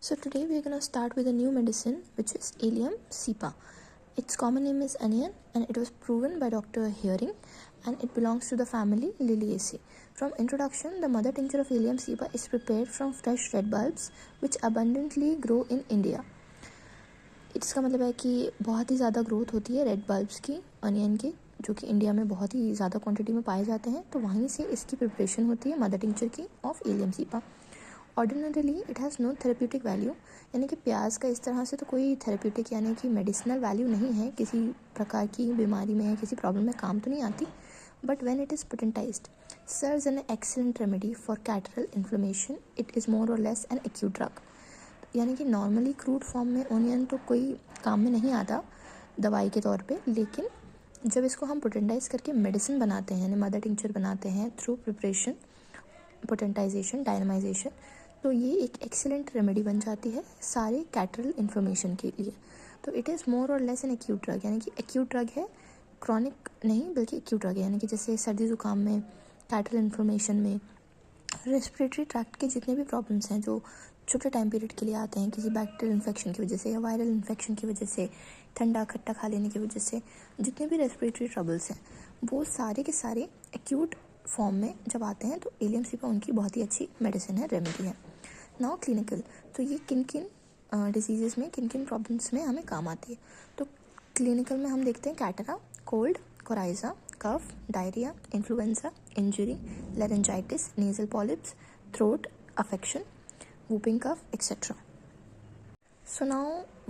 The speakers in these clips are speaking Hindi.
So today we are going to start with a new medicine which is Allium cepa. Its common name is onion and it was proven by Dr. Heering and it belongs to the family Liliaceae. From introduction, the mother tincture of Allium cepa is prepared from fresh red bulbs which abundantly grow in India. इसका मतलब है कि बहुत ही ज़्यादा ग्रोथ होती है रेड बल्ब्स की अनियन की, जो कि इंडिया में बहुत ही ज़्यादा क्वांटिटी में पाए जाते हैं, तो वहीं से इसकी प्रिपरेशन होती है मदर टिंक्चर की of allium cepa. Ordinarily it has no therapeutic value, यानी कि प्याज का इस तरह से तो कोई थेरेप्यूटिक यानी कि मेडिसिनल वैल्यू नहीं है, किसी प्रकार की बीमारी में या किसी प्रॉब्लम में काम तो नहीं आती. But when it is potentized serves an excellent remedy for catarrhal inflammation. It is more और लेस एन एक्यूट ड्रग. यानी कि नॉर्मली क्रूड फॉर्म में ओनियन तो कोई काम में नहीं आता दवाई के तौर पे, लेकिन जब इसको हम पोटेंटाइज करके मेडिसिन बनाते हैं यानी मदर टिंक्चर बनाते हैं थ्रू प्रिपरेशन, पोटेंटाइजेशन, डायनामाइजेशन, तो ये एक एक्सीलेंट रेमेडी बन जाती है सारे कैटरल इन्फ्लेमेशन के लिए. तो इट इज़ मोर और लेस एन एक्यूट ड्रग, यानी कि एक्यूट ड्रग है, क्रॉनिक नहीं बल्कि एक्यूट ड्रग है. यानी कि जैसे सर्दी ज़ुकाम में, कैटरल इन्फ्लेमेशन में, रेस्पिरेटरी ट्रैक्ट के जितने भी प्रॉब्लम्स हैं जो छोटे टाइम पीरियड के लिए आते हैं किसी बैक्टीरियल इन्फेक्शन की वजह से या वायरल इन्फेक्शन की वजह से, ठंडा खट्टा खा लेने की वजह से, जितने भी रेस्पिरेटरी ट्रबल्स हैं वो सारे के सारे एक्यूट फॉर्म में जब आते हैं तो एलियम cepa उनकी बहुत ही अच्छी मेडिसिन है, रेमेडी है. नाउ क्लिनिकल, तो ये किन किन डिजीज़ में, किन किन प्रॉब्लम्स में हमें काम आती है. तो क्लिनिकल में हम देखते हैं catarrh, cold, coryza, cough, diarrhoea, influenza, injury, laryngitis, nasal polyps, throat affection, whooping cough, etc. So now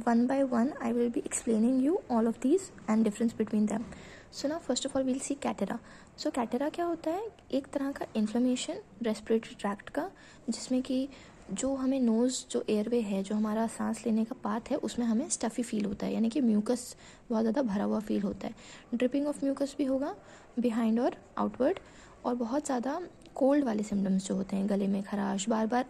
one by one I will be explaining you all of these and difference between them. So now first of all we'll see कैटेरा. So कैटेरा क्या होता है? एक तरह का इन्फ्लेमेशन रेस्पिरेटरी ट्रैक्ट का, जिसमें कि जो हमें नोज़, जो एयरवे है, जो हमारा सांस लेने का पाथ है, उसमें हमें स्टफ़ी फील होता है, यानी कि म्यूकस बहुत ज़्यादा भरा हुआ फील होता है. ड्रिपिंग ऑफ म्यूकस भी होगा बिहाइंड और आउटवर्ड, और बहुत ज़्यादा कोल्ड वाले सिम्टम्स जो होते हैं, गले में खराश, बार बार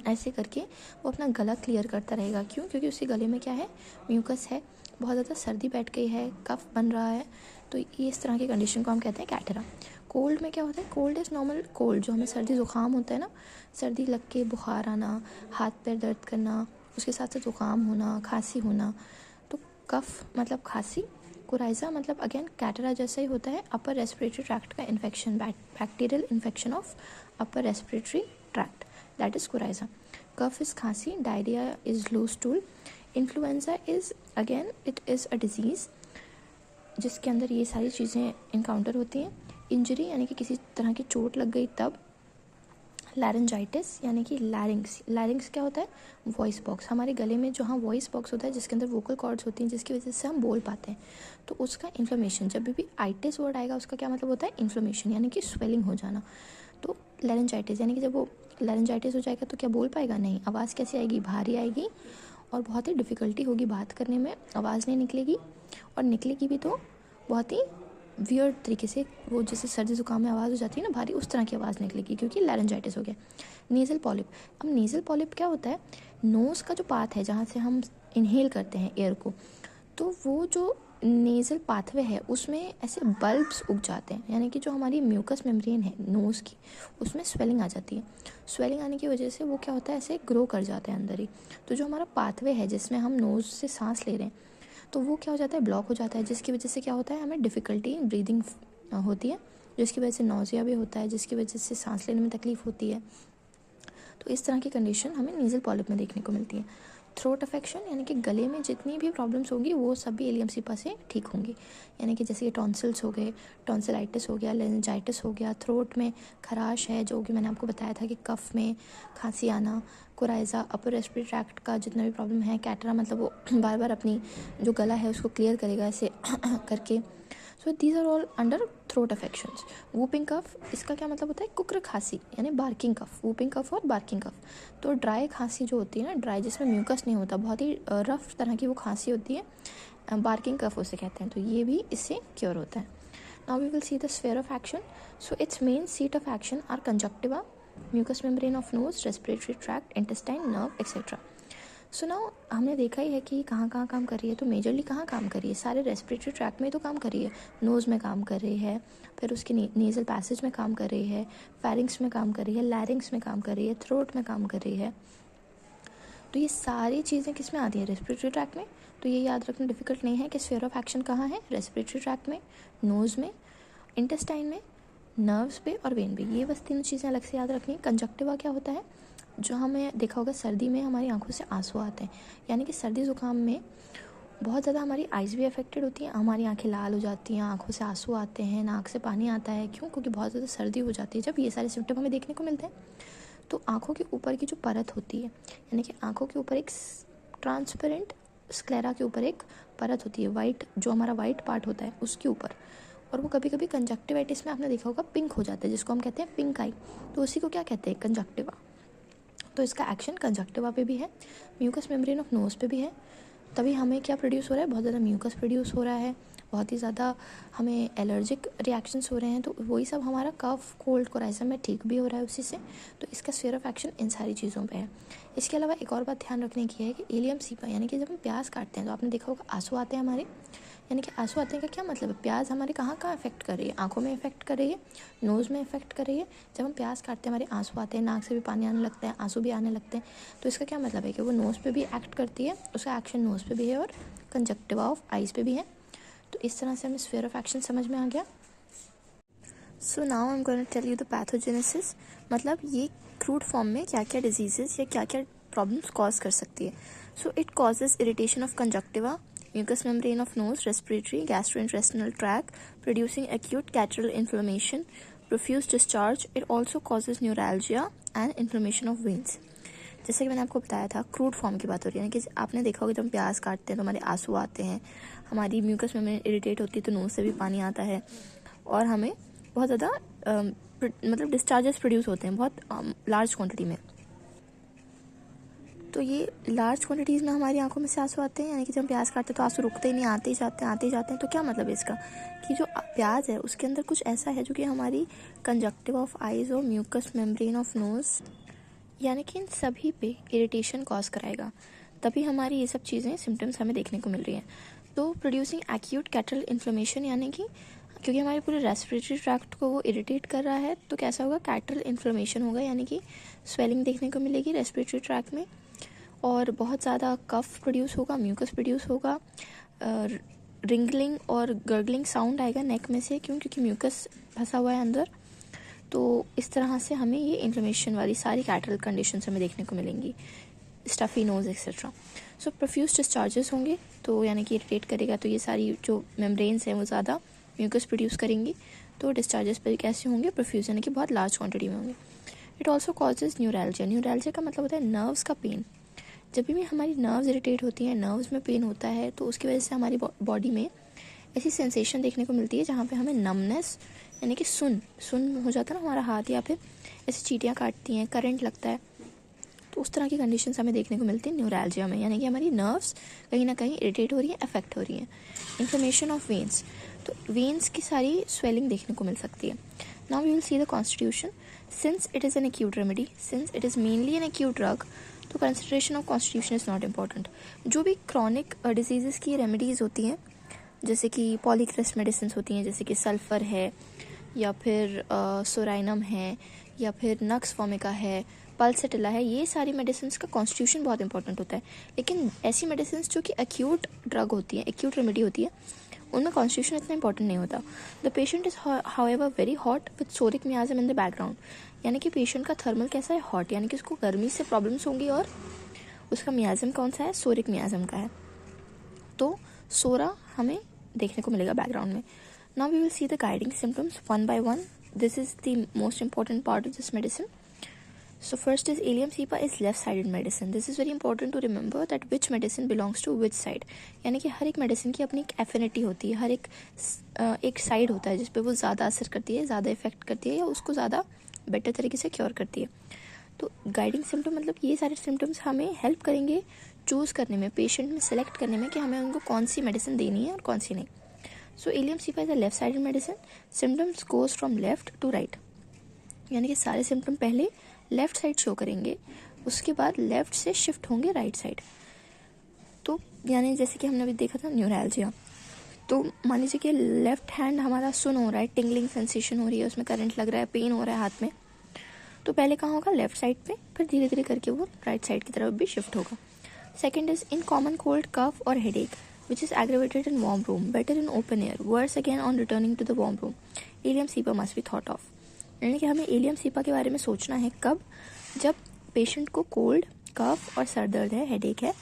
ऐसे करके वो अपना गला क्लियर करता रहेगा. क्यों? क्योंकि उसके गले में क्या है, म्यूकस है, बहुत ज़्यादा सर्दी बैठ गई है, कफ बन रहा है, तो ये इस तरह की कंडीशन को हम कहते हैं कैटेरा. कोल्ड में क्या होता है? कोल्ड इज़ नॉर्मल कोल्ड, जो हमें सर्दी ज़ुकाम होता है ना, सर्दी लग के बुखार आना, हाथ पैर दर्द करना, उसके साथ साथ ज़ुकाम होना, खांसी होना, तो कफ मतलब खांसी. कोराइजा मतलब अगेन कैटेरा जैसा ही होता है, अपर रेस्पिरेटरी ट्रैक्ट का infection, bacterial infection of upper respiratory tract, that is coryza. Cough is खांसी, diarrhoea is loose stool. Influenza is again it is a disease जिसके अंदर ये सारी चीज़ें इनकाउंटर होती हैं. इंजरी यानी कि किसी तरह की चोट लग गई तब. लैरिंजाइटिस यानी कि लैरिंग्स. लैरिंग्स क्या होता है? वॉइस बॉक्स, हमारे गले में जो हाँ वॉइस बॉक्स होता है जिसके अंदर वोकल कॉर्ड्स होती हैं, जिसकी वजह से हम बोल पाते हैं, तो उसका इन्फ्लेमेशन. जब भी आइटिस वर्ड आएगा उसका क्या मतलब होता है? इन्फ्लेमेशन, यानी कि स्वेलिंग हो जाना. तो लैरिंजाइटिस यानी कि जब वो लैरिंजाइटिस हो जाएगा तो क्या बोल पाएगा? नहीं. आवाज़ कैसी आएगी? भारी आएगी और बहुत ही डिफ़िकल्टी होगी बात करने में, आवाज़ नहीं निकलेगी, और निकलेगी भी तो बहुत ही वियर्ड तरीके से, वो जैसे सर्दी ज़ुकाम में आवाज़ हो जाती है ना भारी, उस तरह की आवाज़ निकलेगी क्योंकि लैरिंजाइटिस हो गया. Nasal polyp. अब नेज़ल पॉलिप क्या होता है? नोज़ का जो पाथ है जहाँ से हम इनहेल करते हैं एयर को, तो वो जो नेज़ल पाथवे है उसमें ऐसे बल्ब्स उग जाते हैं, यानी कि जो हमारी म्यूकस मेम्ब्रेन है नोज़ की, उसमें स्वेलिंग आ जाती है. स्वेलिंग आने की वजह से वो क्या होता है, ऐसे ग्रो कर जाते हैं अंदर ही. तो जो हमारा पाथवे है जिसमें हम नोज़ से सांस ले रहे हैं, तो वो क्या हो जाता है? ब्लॉक हो जाता है, जिसकी वजह से क्या होता है? हमें डिफ़िकल्टी ब्रीदिंग होती है, जिसकी वजह से नौजिया भी होता है, जिसकी वजह से सांस लेने में तकलीफ़ होती है. तो इस तरह की कंडीशन हमें नेज़ल पॉलिप में देखने को मिलती है. थ्रोट अफेक्शन यानी कि गले में जितनी भी प्रॉब्लम्स होगी वो सब भी एलियम cepa से ठीक होंगी. यानी कि जैसे कि टॉन्सिल्स हो गए, टॉन्सिलाइटिस हो गया, लेंजाइटिस हो गया, थ्रोट में खराश है जो कि मैंने आपको बताया था कि कफ में खांसी आना, कोराइजा, अपर रेस्पिरेटरी ट्रैक्ट का जितना भी प्रॉब्लम है, कैटरा मतलब वो बार बार अपनी जो गला है उसको क्लियर करेगा ऐसे करके. So these are all under throat affections. Whooping cough, इसका क्या मतलब होता है? कुकर खांसी यानी बार्किंग कफ. वूपिंग कफ और बार्किंग कफ. तो ड्राई खांसी जो होती है ना, ड्राई जिसमें म्यूकस नहीं होता, बहुत ही रफ तरह की वो खांसी होती है, बार्किंग कफ उसे कहते हैं, तो ये भी इससे क्योर होता है. Now we will see the sphere of action. So its main seat of action are conjunctiva, mucous membrane of nose, respiratory tract, intestine, nerve, etcetera. So now हमने देखा ही है कि कहाँ कहाँ काम कर रही है. तो मेजरली कहाँ काम कर रही है? सारे रेस्पिरेटरी ट्रैक्ट में तो काम कर रही है. नोज़ में काम कर रही है, फिर उसके नेज़ल पैसेज में काम कर रही है, फेरिंग्स में काम कर रही है, लैरिंग्स में काम कर रही है, थ्रोट में काम कर रही है. तो ये सारी चीज़ें किस में आती है, रेस्पिरेटरी ट्रैक्ट में। तो ये याद रखना डिफिकल्ट नहीं है कि स्फीयर ऑफ एक्शन कहाँ है, रेस्पिरेटरी ट्रैक्ट में, नोज़ में, इंटेस्टाइन में, नर्व्स पे और वेन पे। ये बस तीन चीज़ें अलग से याद रखनी है। कंजक्टिवा क्या होता है, जो हमें देखा होगा सर्दी में हमारी आंखों से आंसू आते हैं, यानी कि सर्दी ज़ुकाम में बहुत ज़्यादा हमारी आइज़ भी अफेक्टेड होती हैं, हमारी आंखें लाल हो जाती हैं, आंखों से आंसू आते हैं, नाक से पानी आता है। क्यों? क्योंकि बहुत ज़्यादा सर्दी हो जाती है। जब ये सारे सिम्टम हमें देखने को मिलते हैं तो आंखों के ऊपर की जो परत होती है, यानी कि आंखों के ऊपर एक ट्रांसपेरेंट स्क्लेरा के ऊपर एक परत होती है, वाइट, जो हमारा वाइट पार्ट होता है उसके ऊपर, और वो कभी कभी कंजक्टिवाइटिस में आपने देखा होगा पिंक हो जाता है, जिसको हम कहते हैं पिंक आई। तो उसी को क्या कहते हैं, कंजक्टिवा। तो इसका एक्शन कंजक्टिवा पे भी है, म्यूकस मेम्ब्रेन ऑफ नोज़ पे भी है। तभी हमें क्या प्रोड्यूस हो रहा है, बहुत ज़्यादा म्यूकस प्रोड्यूस हो रहा है, बहुत ही ज़्यादा हमें एलर्जिक रिएक्शंस हो रहे हैं। तो वही सब हमारा कफ, कोल्ड, कोराइजम में ठीक भी हो रहा है उसी से। तो इसका स्फीयर ऑफ एक्शन इन सारी चीज़ों पे है। इसके अलावा एक और बात ध्यान रखने की है कि इलियम सीपा, यानी कि जब हम प्याज काटते हैं तो आपने देखा होगा आंसू आते हैं हमारे, यानी कि आंसू आते हैं का क्या मतलब है, प्याज हमारे कहाँ कहाँ इफेक्ट कर रही है, आंखों में इफेक्ट कर रही है, नोज़ में इफेक्ट कर रही है। जब हम प्याज काटते हैं हमारे आंसू आते हैं, नाक से भी पानी आने लगता है, आंसू भी आने लगते हैं। तो इसका क्या मतलब है कि वो नोज़ पे भी एक्ट करती है, उसका एक्शन नोज़ पे भी है और कंजक्टिवा ऑफ आइज़ पे भी है। तो इस तरह से हमें स्फीयर ऑफ एक्शन समझ में आ गया। So now I am going to tell you the pathogenesis, मतलब ये क्रूड फॉर्म में क्या क्या डिजीजेस या क्या क्या प्रॉब्लम्स कॉज कर सकती है। So it causes irritation of conjunctiva, mucous membrane of nose, respiratory, gastrointestinal tract, producing acute catarrhal inflammation, profuse discharge. It also causes neuralgia and inflammation of veins. जैसे कि मैंने आपको बताया था, क्रूड फॉर्म की बात हो रही है, यानी कि आपने देखा होगा जब हम प्याज काटते हैं तो हमारे आंसू आते हैं, हमारी म्यूकस मेम्ब्रेन इरिटेट होती है तो नोज से भी पानी आता है, और हमें बहुत ज़्यादा मतलब डिस्चार्जेस प्रोड्यूस होते हैं बहुत लार्ज क्वांटिटी में। तो ये लार्ज क्वांटिटीज़ में हमारी आंखों में से आंसू आते हैं, यानी कि जब प्याज काटते हैं तो आंसू रुकते ही नहीं, आते ही जाते हैं। तो क्या मतलब है इसका, कि जो प्याज है उसके अंदर कुछ ऐसा है जो कि हमारी कंजक्टिवा ऑफ आइज़ और म्यूकस मेम्ब्रेन ऑफ नोज़, यानी कि इन सभी पे इरिटेशन कॉज कराएगा। तभी हमारी ये सब चीज़ें सिम्टम्स हमें देखने को मिल रही हैं। तो प्रोड्यूसिंग एक्यूट कैटरल इन्फ्लेमेशन, यानी कि क्योंकि हमारे पूरे रेस्पिरेटरी ट्रैक्ट को वो इरिटेट कर रहा है, तो कैसा होगा, कैटरल इन्फ्लेमेशन होगा, यानी कि स्वेलिंग देखने को मिलेगी रेस्पिरेटरी ट्रैक्ट में, और बहुत ज़्यादा कफ प्रोड्यूस होगा, म्यूकस प्रोड्यूस होगा, रिंगलिंग और गर्गलिंग साउंड आएगा नेक में से, क्योंकि म्यूकस फंसा हुआ है अंदर। तो इस तरह से हमें ये इन्फ्लेमेशन वाली सारी कैटरल कंडीशंस हमें देखने को मिलेंगी, स्टफी नोज एक्सेट्रा। सो प्रोफ्यूज डिस्चार्जेस होंगे, तो यानी कि इरिटेट करेगा, तो ये सारी जो मेम्ब्रेन्स हैं वो ज़्यादा म्यूकस प्रोड्यूस करेंगी, तो डिस्चार्जेस पर कैसे होंगे, प्रोफ्यूज, यानी कि बहुत लार्ज क्वांटिटी में होंगे। It also causes neuralgia. Neuralgia का मतलब होता है नर्व्स का पेन। जब भी हमारी नर्व्स इरिटेट होती हैं, नर्व्स में पेन होता है, तो उसकी वजह से हमारी बॉडी में ऐसी सेंसेशन देखने को मिलती है जहाँ पे हमें नमनेस, यानी कि सुन हो जाता है ना हमारा हाथ, या फिर ऐसी चींटियाँ काटती हैं, करंट लगता है। तो उस तरह की कंडीशंस हमें देखने को मिलती है न्यूरैल्जिया में, यानी कि हमारी नर्व्स कहीं ना कहीं इरिटेट हो रही हैं, अफेक्ट हो रही हैं। इन्फ्लेमेशन ऑफ वेन्स, तो वेन्स की सारी स्वेलिंग देखने को मिल सकती है। Now we will see the constitution. Since it is an acute remedy, since it is mainly an acute drug, तो consideration of constitution is not important. जो भी क्रॉनिक डिजीज़ की रेमेडीज़ होती हैं, जैसे कि पॉलीक्रेस्ट मेडिसिन होती हैं, जैसे कि सल्फ़र है, या फिर सोराइनम है, या फिर नक्स वोमिका है, पल्सेटिला है, ये सारी मेडिसिन का कॉन्स्टिट्यूशन बहुत इंपॉर्टेंट होता है। लेकिन ऐसी मेडिसिन जो कि एक्यूट ड्रग होती है, एक्यूट रेमेडी होती है, उनमें कॉन्स्टिट्यूशन इतना इंपॉर्टेंट नहीं होता। The patient is however very hot with psoric miasm in the background, यानी कि पेशेंट का थर्मल कैसा है, हॉट, यानी कि उसको गर्मी से प्रॉब्लम्स होंगी, और उसका मियाज़म कौन सा है, सोरिक मियाज़म का है। तो सोरा हमें देखने को मिलेगा बैकग्राउंड में। Now we will see the guiding symptoms one by one. This is the most important part of this medicine. So first is Allium cepa is left-sided medicine. This is very important to remember that which medicine belongs to which side. यानी कि हर एक मेडिसिन की अपनी एक एफिनिटी होती है, हर एक साइड होता है जिस पे वो ज़्यादा असर करती है, ज़्यादा इफेक्ट करती है, या उसको ज़्यादा बेटर तरीके से क्योर करती है. तो गाइडिंग सिम्टम मतलब ये सारे सिम्टम्स हमें हेल्प करेंगे चूज़ करने में, पेशेंट में सेलेक्ट करने में कि हमें उनको कौन सी मेडिसिन देनी है और कौन सी नहीं. So allium cepa is a left sided medicine. Symptoms goes from left to right, यानी कि सारे सिम्टम पहले लेफ्ट साइड शो करेंगे, उसके बाद लेफ्ट से शिफ्ट होंगे राइट साइड. तो यानी जैसे कि हमने अभी देखा था न्यूरैल्जिया, तो मान लीजिए कि लेफ्ट हैंड हमारा सुन हो रहा है, टिंगलिंग सेंसेशन हो रही है, उसमें करंट लग रहा है, पेन हो रहा है हाथ में, तो पहले कहाँ होगा, लेफ्ट साइड पे, फिर धीरे धीरे करके वो राइट साइड की तरफ भी शिफ्ट होगा. Second is in common cold, cough और headache which is aggravated in warm room, better in open air, worse again on returning to the warm room. Ileum cepa must be thought of. यानी कि हमें इलियम सीपा के बारे में सोचना है कब, जब पेशेंट को कोल्ड, कफ और सर दर्द है, हेडेक है,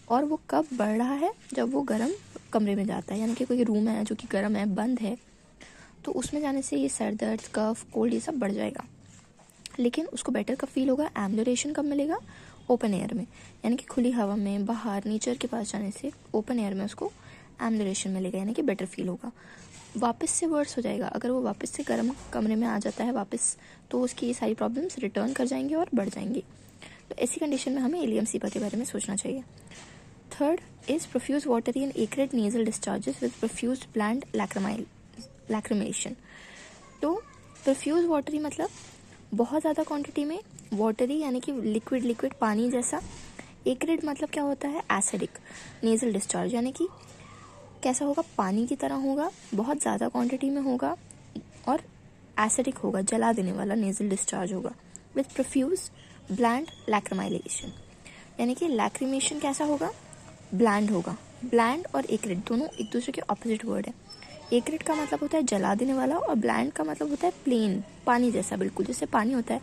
और वो कब बढ़ रहा है, जब वो गर्म कमरे में जाता है, यानी कि कोई रूम है जो कि गर्म है, बंद है, तो उसमें जाने से ये सर दर्द, कफ, कोल्ड ये सब बढ़ जाएगा. लेकिन उसको बेटर कब फील होगा, एम्बुलेशन कब मिलेगा, ओपन एयर में, यानी कि खुली हवा में, बाहर नेचर के पास जाने से ओपन एयर में उसको एम्बुलेशन मिलेगा, यानी कि बेटर फील होगा. वापस से वर्स हो जाएगा, अगर वो वापस से गर्म कमरे में आ जाता है वापस, तो उसकी ये सारी प्रॉब्लम्स रिटर्न कर जाएंगी और बढ़ जाएंगी. तो ऐसी कंडीशन में हमें इलियम सीपा के बारे में सोचना चाहिए. Third is profuse watery and acrid nasal discharges with profuse bland lacrimation. तो प्रोफ्यूज वाटरी मतलब बहुत ज़्यादा क्वांटिटी में, वाटरी यानी कि लिक्विड पानी जैसा, एक्रेट मतलब क्या होता है, एसिडिक, नेजल डिस्चार्ज यानी कि कैसा होगा, पानी की तरह होगा, बहुत ज़्यादा क्वांटिटी में होगा और एसिडिक होगा, जला देने वाला नेजल डिस्चार्ज होगा. विथ प्रोफ्यूज ब्लैंड लैक्रिमाइलेशन, यानी कि लैक्रिमेशन कैसा होगा, ब्लैंड होगा. ब्लैंड और एक्रेट दोनों एक दूसरे के ऑपोजिट वर्ड है. एक्रेट का मतलब होता है जला देने वाला और ब्लैंड का मतलब होता है प्लेन, पानी जैसा, बिल्कुल जैसे पानी होता है,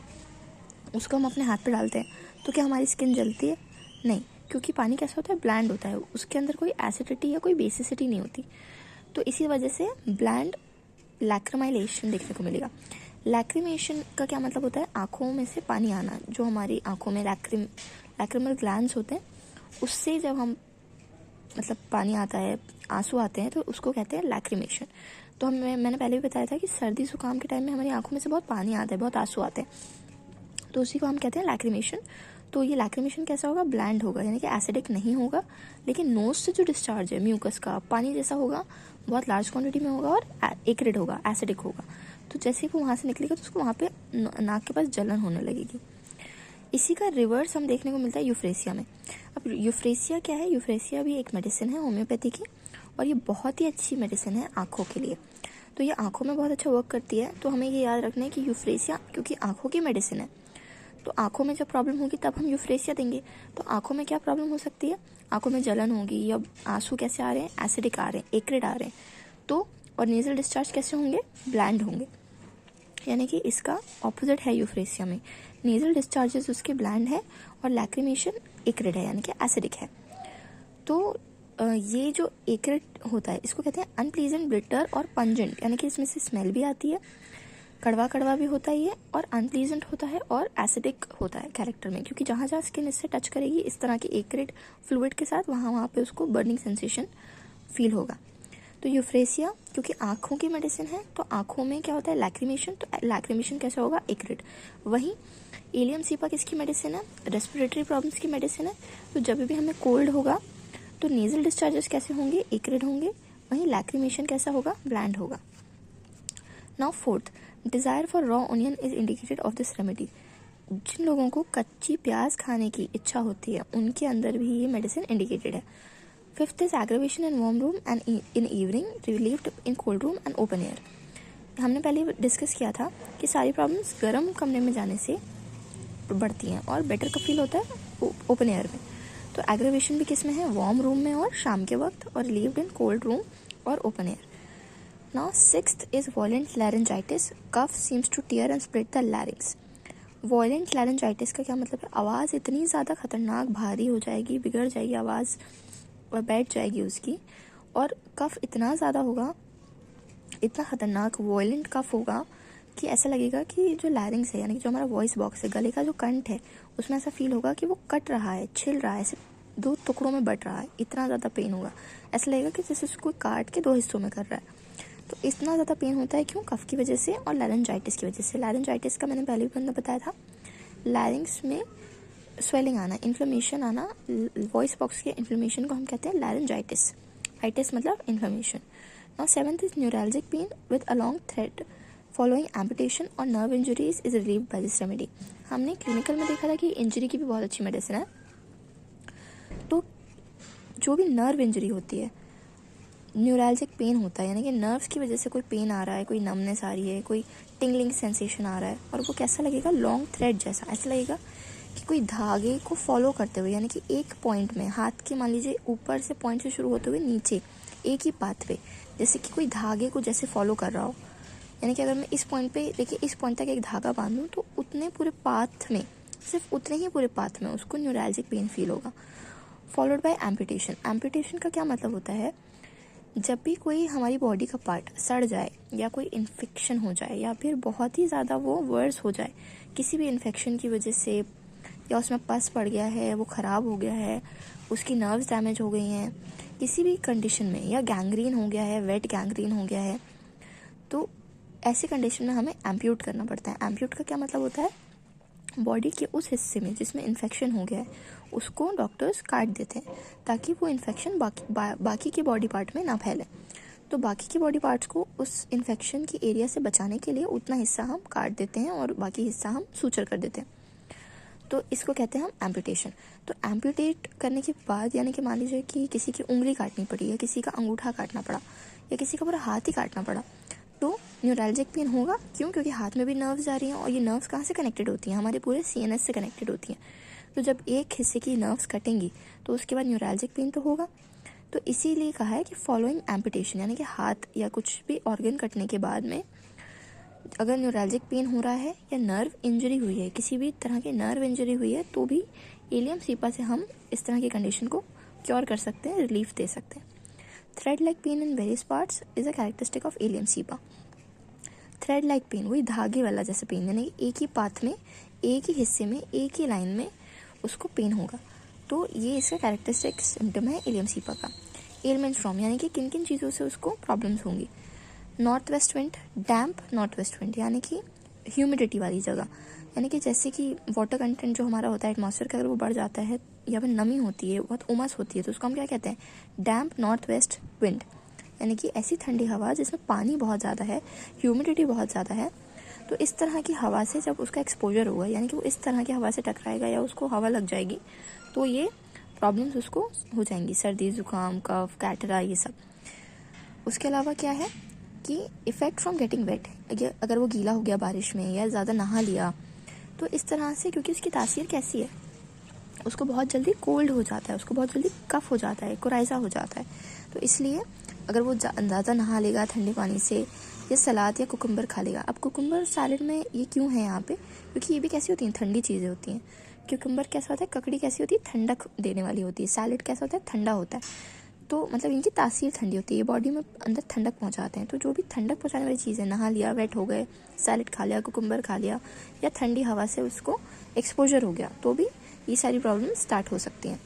उसको हम अपने हाथ पे डालते हैं तो क्या हमारी स्किन जलती है, नहीं, क्योंकि पानी कैसा होता है, ब्लैंड होता है, उसके अंदर कोई एसिडिटी या कोई बेसिसिटी नहीं होती. तो इसी वजह से ब्लैंड लैक्रिमाइलेशन देखने को मिलेगा. लैक्रिमेशन का क्या मतलब होता है, आँखों में से पानी आना, जो हमारी आँखों में लैक्रिमल ग्लैंड्स होते हैं, उससे जब हम मतलब पानी आता है, आंसू आते हैं, तो उसको कहते हैं लैक्रिमेशन. तो मैंने पहले भी बताया था कि सर्दी जुकाम के टाइम में हमारी आँखों में से बहुत पानी आता है, बहुत आंसू आते हैं, तो उसी को हम कहते हैं लैक्रिमेशन. तो ये लैक्रिमेशन कैसा होगा, ब्लैंड होगा, यानी कि एसिडिक नहीं होगा, लेकिन नोज से जो डिस्चार्ज है म्यूकस का, पानी जैसा होगा, बहुत लार्ज क्वांटिटी में होगा और एक्रेट होगा, एसिडिक होगा. तो जैसे ही वो वहाँ से निकलेगा तो उसको वहाँ पे नाक के पास जलन होने लगेगी. इसी का रिवर्स हम देखने को मिलता है यूफ्रेसिया में. अब यूफ्रेसिया क्या है, यूफ्रेसिया भी एक मेडिसिन है होम्योपैथी की, और ये बहुत ही अच्छी मेडिसिन है आँखों के लिए. तो ये आँखों में बहुत अच्छा वर्क करती है. तो हमें ये याद रखना है कि यूफ्रेसिया क्योंकि आँखों की मेडिसिन है, तो आँखों में जब प्रॉब्लम होगी तब हम यूफ्रेसिया देंगे. तो आँखों में क्या प्रॉब्लम हो सकती है, आँखों में जलन होगी, या आंसू कैसे आ रहे हैं, एसिडिक आ रहे हैं, एक्रेट आ रहे हैं, तो और नेजल डिस्चार्ज कैसे होंगे, ब्लैंड होंगे, यानी कि इसका ऑपोजिट है यूफ्रेसिया में. नेजल डिस्चार्जेस उसके ब्लैंड है और लैक्रिमेशन एक्रेट है, यानी कि एसिडिक है. तो ये जो एक्रेट होता है इसको कहते हैं अनप्लीजेंट, बिटर और पंजेंट, यानी कि इसमें से स्मेल भी आती है, कड़वा भी होता है ये, और अनप्लीजेंट होता है और एसिडिक होता है कैरेक्टर में, क्योंकि जहाँ जहाँ स्किन इससे टच करेगी इस तरह के एक्रेट फ्लूइड के साथ, वहाँ पे उसको बर्निंग सेंसेशन फील होगा. तो यूफ्रेसिया क्योंकि आँखों की मेडिसिन है, तो आँखों में क्या होता है, लैक्रिमेशन, तो लैक्रिमेशन कैसा होगा, एक्रेट. वहीं इलियम सीपा किसकी मेडिसिन है, रेस्पिरेटरी प्रॉब्लम्स की मेडिसिन है. तो जब भी हमें कोल्ड होगा तो नेजल डिस्चार्जेस कैसे होंगे, एक्रेट होंगे, वहीं लैक्रिमेशन कैसा होगा, ब्लैंड होगा. Now fourth, desire for raw onion is indicated of this remedy. जिन लोगों को कच्ची प्याज खाने की इच्छा होती है उनके अंदर भी ये मेडिसिन इंडिकेटेड है. Fifth is aggravation in warm room and in evening, relieved in cold room and open air. हमने पहले डिस्कस किया था कि सारी प्रॉब्लम्स गर्म कमरे में जाने से बढ़ती हैं और बेटर कब फील होता है, ओपन एयर में. तो एग्रेवेशन भी किस में है, वार्म रूम में और शाम के वक्त, और रिलीव्ड इन कोल्ड रूम और open air. Now sixth is violent laryngitis. Cough seems to tear and split the larynx. Violent laryngitis का क्या मतलब है, आवाज़ इतनी ज़्यादा खतरनाक, भारी हो जाएगी, बिगड़ जाएगी आवाज़ और बैठ जाएगी उसकी, और कफ इतना ज़्यादा होगा, इतना खतरनाक वॉयलेंट कफ होगा कि ऐसा लगेगा कि जो लैरिंग्स है, यानी कि जो हमारा वॉइस बॉक्स है, गले का जो कंठ है, उसमें ऐसा फील होगा कि वो कट रहा है, छिल रहा है, ऐसे 2 टुकड़ों में बट रहा है. इतना ज़्यादा पेन होगा, ऐसा लगेगा कि जैसे उसको काट के 2 हिस्सों में कर रहा है. तो इतना ज़्यादा पेन होता है क्यों, कफ की वजह से और लैरिंजाइटिस की वजह से. लैरिंजाइटिस का मैंने पहले भी बताया था, लैरिंग्स में स्वेलिंग आना, इन्फ्लेमेशन आना, वॉइस बॉक्स के इन्फ्लेमेशन को हम कहते हैं लैरिंजाइटिस. आइटिस मतलब inflammation. Now seventh is neuralgic pain with a long thread following amputation और nerve injuries is relieved by this remedy. हमने क्लिनिकल में देखा था कि इंजरी की भी बहुत अच्छी मेडिसिन है. तो जो भी नर्व इंजरी होती है, न्यूरैल्जिक पेन होता है, यानी कि नर्व्स की वजह से कोई पेन आ रहा है, कोई नमनेस आ रही है, कोई टिंगलिंग सेंसेशन आ रहा है, और वो कैसा लगेगा, लॉन्ग थ्रेड जैसा। ऐसा लगेगा कि कोई धागे को फॉलो करते हुए, यानी कि एक पॉइंट में हाथ के, मान लीजिए ऊपर से पॉइंट से शुरू होते हुए नीचे एक ही पाथ पे, जैसे कि कोई धागे को जैसे फॉलो कर रहा हो। यानी कि अगर मैं इस पॉइंट पे, देखिए इस पॉइंट तक एक धागा बांधूँ तो उतने पूरे पाथ में, सिर्फ उतने ही पूरे पाथ में उसको न्यूरैल्जिक पेन फील होगा। Followed by amputation. एम्पुटेशन का क्या मतलब होता है, जब भी कोई हमारी बॉडी का पार्ट सड़ जाए या कोई इन्फेक्शन हो जाए या फिर बहुत ही ज़्यादा वो वर्स हो जाए किसी भी इन्फेक्शन की वजह से, या उसमें पस पड़ गया है, वो ख़राब हो गया है, उसकी नर्व्स डैमेज हो गई हैं किसी भी कंडीशन में, या गैंग्रीन हो गया है, वेट गैंग्रीन हो गया है, तो ऐसी कंडीशन में हमें एम्प्यूट करना पड़ता है। एम्प्यूट का क्या मतलब होता है, बॉडी के उस हिस्से में जिसमें इन्फेक्शन हो गया है उसको डॉक्टर्स काट देते हैं ताकि वो इन्फेक्शन बाकी के बॉडी पार्ट में ना फैले। तो बाकी के बॉडी पार्ट्स को उस इन्फेक्शन की एरिया से बचाने के लिए उतना हिस्सा हम काट देते हैं और बाकी हिस्सा हम सूचर कर देते हैं। तो इसको कहते हैं हम एम्पुटेशन। तो एम्पुटेट करने के बाद, यानी कि मान लीजिए कि किसी की उंगली काटनी पड़ी, या किसी का अंगूठा काटना पड़ा, या किसी का पूरा हाथ ही काटना पड़ा, तो न्यूरैल्जिक पेन होगा। क्यों? क्योंकि हाथ में भी नर्व्स जा रही हैं, और ये नर्व्स कहाँ से कनेक्टेड होती हैं, हमारे पूरे सीएनएस से कनेक्टेड होती हैं। तो जब एक हिस्से की नर्व्स कटेंगी तो उसके बाद न्यूरैल्जिक पेन तो होगा। तो इसीलिए कहा है कि फॉलोइंग एम्पुटेशन, यानी कि हाथ या कुछ भी ऑर्गन कटने के बाद में अगर न्यूरैल्जिक पेन हो रहा है या नर्व इंजरी हुई है, किसी भी तरह की नर्व इंजरी हुई है, तो भी एलियम सीपा से हम इस तरह की कंडीशन को क्योर कर सकते हैं, रिलीफ दे सकते हैं। Thread like pain in various parts is a characteristic of allium cepa. Thread like pain, वही धागे वाला जैसे पेन, यानी एक ही पाथ में, एक ही हिस्से में, एक ही लाइन में उसको पेन होगा। तो ये इसका कैरेक्टरिस्टिक सिम्टम है एलियम सीपा का। एलमेंट्स फ्रॉम, यानी कि किन किन चीज़ों से उसको प्रॉब्लम्स होंगी। नॉर्थ वेस्ट विंड, डैम्प नॉर्थ वेस्ट विंड, यानी कि ह्यूमिडिटी वाली जगह, यानी कि जैसे कि वाटर कंटेंट जो हमारा होता है एटमॉस्फेयर का, अगर वो बढ़ जाता है या फिर नमी होती है, बहुत उमस होती है, तो उसको हम क्या कहते हैं, डैम्प नॉर्थ वेस्ट विंड, यानी कि ऐसी ठंडी हवा जिसमें पानी बहुत ज़्यादा है, ह्यूमिडिटी बहुत ज़्यादा है। तो इस तरह की हवा से जब उसका एक्सपोजर होगा, यानी कि वो इस तरह की हवा से टकराएगा या उसको हवा लग जाएगी, तो ये प्रॉब्लम्स उसको हो जाएंगी, सर्दी, जुकाम, कफ, कैटरा, ये सब। उसके अलावा क्या है कि इफ़ेक्ट फ्रॉम गेटिंग वेट, अगर वो गीला हो गया बारिश में या ज़्यादा नहा लिया, तो इस तरह से, क्योंकि उसकी तासीर कैसी है, उसको बहुत जल्दी कोल्ड हो जाता है, उसको बहुत जल्दी कफ हो जाता है, कोराइजा हो जाता है। तो इसलिए अगर वो ज़्यादा नहा लेगा ठंडे पानी से, या सलाद या कुकुम्बर खा लेगा। अब कुकुम्बर सैलेड में ये क्यों है यहाँ पे, क्योंकि ये भी कैसी होती हैं, ठंडी चीज़ें होती हैं। क्यूकम्बर कैसा होता है, ककड़ी कैसी होती है, ठंडक देने वाली होती है। सैलेड कैसा होता है, ठंडा होता है। तो मतलब इनकी तासीर ठंडी होती है, ये बॉडी में अंदर ठंडक पहुँचाते हैं। तो जो भी ठंडक पहुँचाने वाली चीज़ें, नहा लिया, वेट हो गए, सैलेड खा लिया, कुकुम्बर खा लिया, या ठंडी हवा से उसको एक्सपोजर हो गया, तो भी ये सारी प्रॉब्लम स्टार्ट हो सकती हैं।